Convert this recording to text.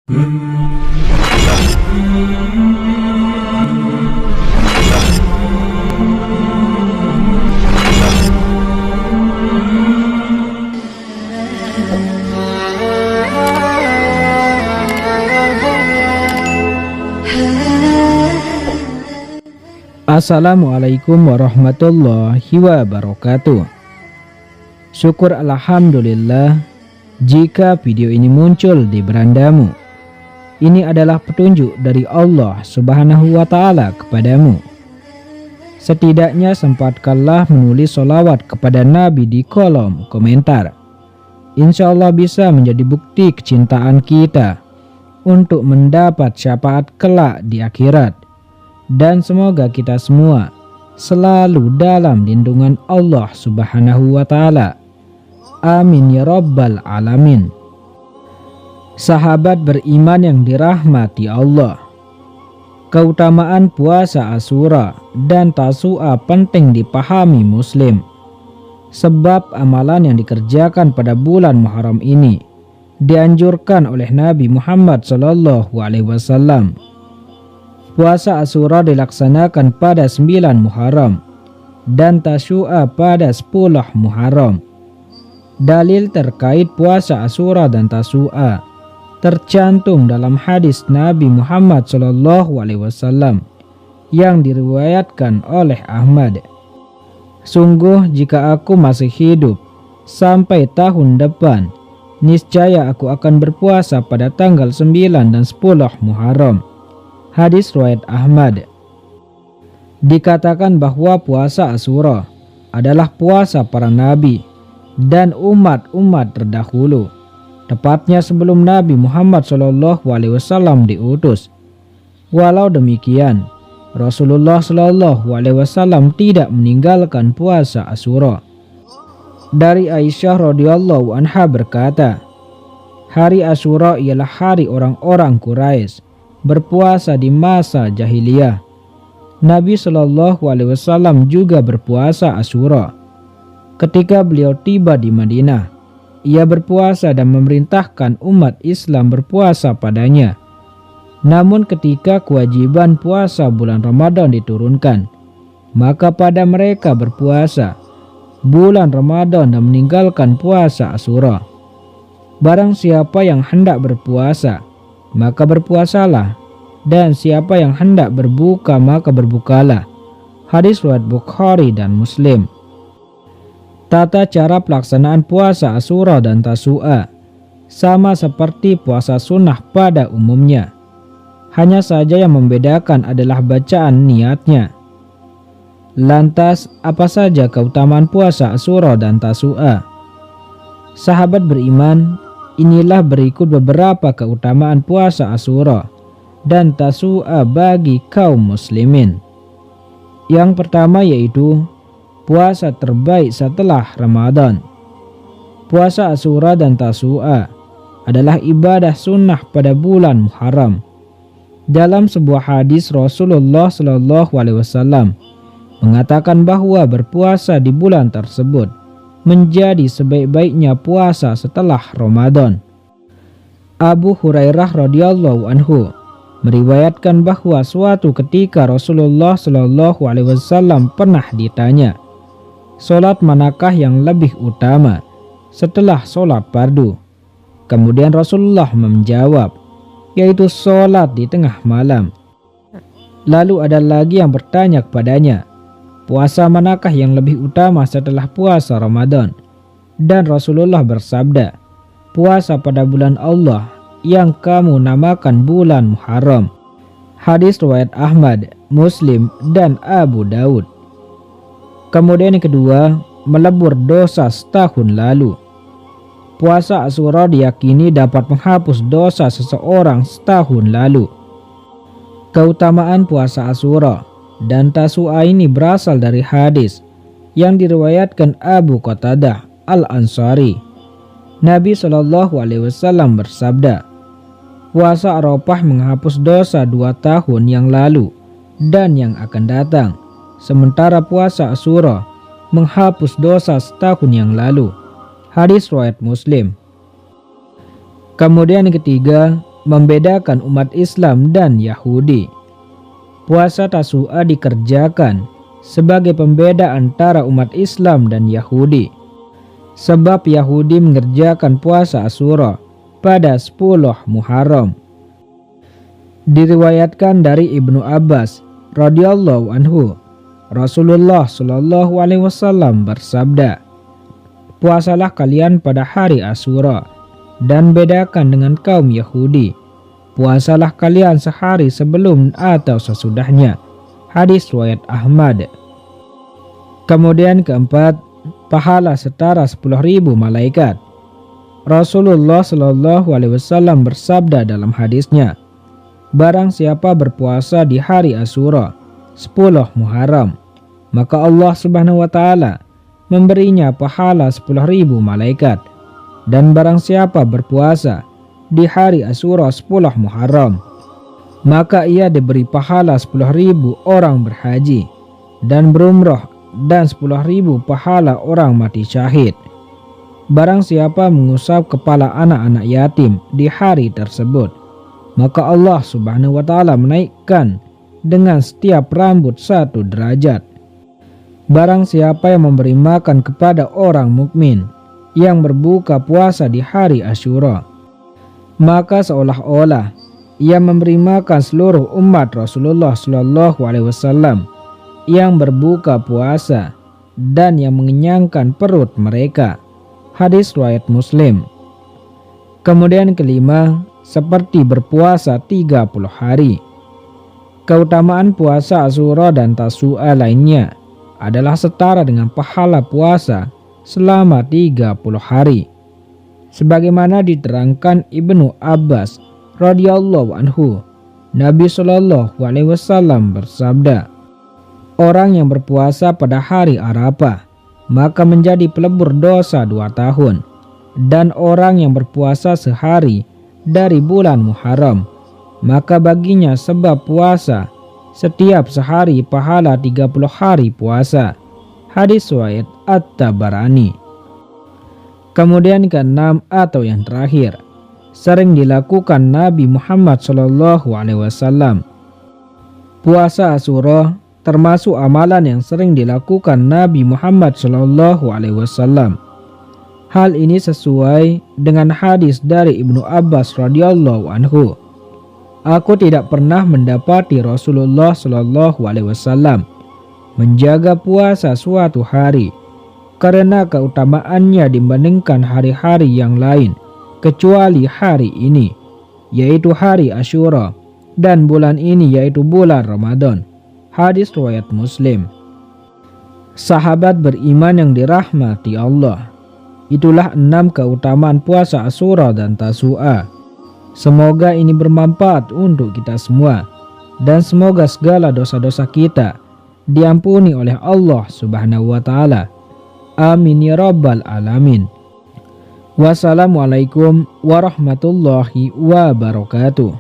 Assalamualaikum warahmatullahi wabarakatuh. Syukur alhamdulillah jika video ini muncul di berandamu. Ini adalah petunjuk dari Allah Subhanahu wa Ta'ala kepadamu. Setidaknya sempatkanlah menulis sholawat kepada Nabi di kolom komentar. Insya Allah bisa menjadi bukti kecintaan kita untuk mendapat syafaat kelak di akhirat. Dan semoga kita semua selalu dalam lindungan Allah Subhanahu wa Ta'ala. Amin ya rabbal alamin. Sahabat beriman yang dirahmati Allah, keutamaan puasa Asyura dan Tasu'a penting dipahami muslim. Sebab amalan yang dikerjakan pada bulan Muharram ini dianjurkan oleh Nabi Muhammad SAW. Puasa Asyura dilaksanakan pada 9 Muharram dan Tasu'a pada 10 Muharram. Dalil terkait puasa Asyura dan Tasu'a tercantum dalam hadis Nabi Muhammad SAW yang diriwayatkan oleh Ahmad. Sungguh jika aku masih hidup sampai tahun depan, niscaya aku akan berpuasa pada tanggal 9 dan 10 Muharram. Hadis riwayat Ahmad. Dikatakan bahwa puasa Asyura adalah puasa para nabi dan umat-umat terdahulu, tepatnya sebelum Nabi Muhammad SAW diutus. Walau demikian, Rasulullah SAW tidak meninggalkan puasa Asyura. Dari Aisyah radhiyallahu anha berkata, hari Asyura ialah hari orang-orang Quraisy berpuasa di masa jahiliyah. Nabi SAW juga berpuasa Asyura. Ketika beliau tiba di Madinah, ia berpuasa dan memerintahkan umat Islam berpuasa padanya. Namun ketika kewajiban puasa bulan Ramadan diturunkan, maka pada mereka berpuasa bulan Ramadan dan meninggalkan puasa Asyura. Barang siapa yang hendak berpuasa, maka berpuasalah, dan siapa yang hendak berbuka maka berbukalah. Hadis riwayat Bukhari dan Muslim. Tata cara pelaksanaan puasa Asyura dan Tasu'a sama seperti puasa sunnah pada umumnya. Hanya saja yang membedakan adalah bacaan niatnya. Lantas, apa saja keutamaan puasa Asyura dan Tasu'a? Sahabat beriman, inilah berikut beberapa keutamaan puasa Asyura dan Tasu'a bagi kaum muslimin. Yang pertama yaitu puasa terbaik setelah Ramadan. Puasa Asyura dan Tasu'a adalah ibadah sunnah pada bulan Muharram. Dalam sebuah hadis Rasulullah SAW mengatakan bahwa berpuasa di bulan tersebut menjadi sebaik-baiknya puasa setelah Ramadan. Abu Hurairah radhiyallahu anhu meriwayatkan bahwa suatu ketika Rasulullah SAW pernah ditanya, "Solat manakah yang lebih utama setelah solat fardu?" Kemudian Rasulullah menjawab, yaitu solat di tengah malam. Lalu ada lagi yang bertanya kepadanya, puasa manakah yang lebih utama setelah puasa Ramadan? Dan Rasulullah bersabda, puasa pada bulan Allah yang kamu namakan bulan Muharram. Hadis riwayat Ahmad, Muslim, dan Abu Daud. Kemudian yang kedua, melebur dosa setahun lalu. Puasa Asyura diyakini dapat menghapus dosa seseorang setahun lalu. Keutamaan puasa Asyura dan Tasu'a ini berasal dari hadis yang diriwayatkan Abu Qatadah Al-Ansari. Nabi SAW bersabda, puasa Arafah menghapus dosa 2 tahun yang lalu dan yang akan datang, sementara puasa Asyura menghapus dosa setahun yang lalu. Hadis riwayat Muslim. Kemudian yang ketiga, membedakan umat Islam dan Yahudi. Puasa Tasu'a dikerjakan sebagai pembeda antara umat Islam dan Yahudi, sebab Yahudi mengerjakan puasa Asyura pada 10 Muharram. Diriwayatkan dari Ibnu Abbas radhiyallahu anhu, Rasulullah shallallahu alaihi wasallam bersabda, "Puasalah kalian pada hari Asyura dan bedakan dengan kaum Yahudi. Puasalah kalian sehari sebelum atau sesudahnya." Hadis riwayat Ahmad. Kemudian keempat, pahala setara 10.000 malaikat. Rasulullah shallallahu alaihi wasallam bersabda dalam hadisnya, "Barang siapa berpuasa di hari Asyura 10 Muharram, maka Allah Subhanahu wa taala memberinya pahala 10.000 malaikat. Dan barang siapa berpuasa di hari Asyura 10 Muharram, maka ia diberi pahala 10.000 orang berhaji dan berumrah dan 10.000 pahala orang mati syahid. Barang siapa mengusap kepala anak-anak yatim di hari tersebut, maka Allah Subhanahu wa taala menaikkan dengan setiap rambut 1 derajat. Barang siapa yang memberi makan kepada orang mukmin yang berbuka puasa di hari Asyura, maka seolah-olah ia memberi makan seluruh umat Rasulullah sallallahu alaihi wasallam yang berbuka puasa dan yang mengenyangkan perut mereka." Hadis riwayat Muslim. Kemudian kelima, seperti berpuasa 30 hari. Keutamaan puasa Asyura dan Tasu'a lainnya adalah setara dengan pahala puasa selama 30 hari. Sebagaimana diterangkan Ibnu Abbas radhiyallahu anhu, Nabi Shallallahu alaihi wasallam bersabda, "Orang yang berpuasa pada hari Arafah maka menjadi pelebur dosa 2 tahun, dan orang yang berpuasa sehari dari bulan Muharram, maka baginya sebab puasa setiap sehari pahala 30 hari puasa." Hadis riwayat At-Tabarani. Kemudian keenam atau yang terakhir, sering dilakukan Nabi Muhammad sallallahu alaihi wasallam. Puasa Asyura termasuk amalan yang sering dilakukan Nabi Muhammad sallallahu alaihi wasallam. Hal ini sesuai dengan hadis dari Ibnu Abbas radhiyallahu anhu. "Aku tidak pernah mendapati Rasulullah sallallahu alaihi wasallam menjaga puasa suatu hari karena keutamaannya dibandingkan hari-hari yang lain kecuali hari ini, yaitu hari Asyura, dan bulan ini yaitu bulan Ramadan." Hadis riwayat Muslim. Sahabat beriman yang dirahmati Allah, itulah 6 keutamaan puasa Asyura dan Tasu'a. Semoga ini bermanfaat untuk kita semua, dan semoga segala dosa-dosa kita diampuni oleh Allah Subhanahu wa taala. Amin ya rabbal alamin. Wassalamualaikum warahmatullahi wabarakatuh.